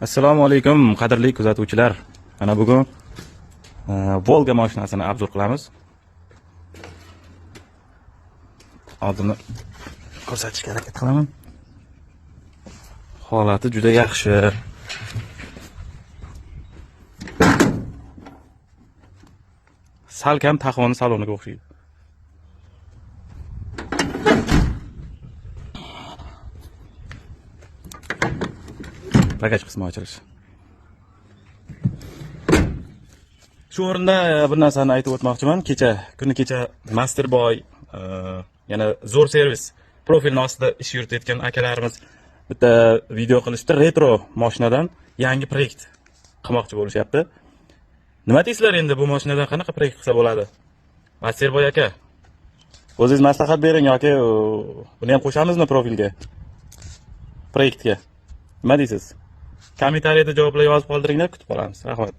Assalomu alaykum qadrli kuzatuvchilar. Mana bugun Volga mashinasini obzor qilamiz. Oldini ko'rsatishga harakat qilaman. Holati juda yaxshi. Salkam taxoni saloniga o'xshaydi. Bagaj qismi ochilishi. Shu o'rinda bir narsani aytib o'tmoqchiman. Kuni kecha Masterboy yana zo'r servis profilni ostida ish yuritayotgan akalarimiz bitta video qilishdi. Retro mashinadan yangi proyekt qilmoqchi bo'lishyapti. Nima deysizlar endi bu mashinadan qanaqa proyekt qilsa bo'ladi? Masterboy aka, o'zingiz maslahat bering yoki buni ham qo'shamizmi profilga? Proyektga. Nima deysiz? Kommentariyada javoblar yozib qoldiringlar, kutib qolamiz. Rahmat.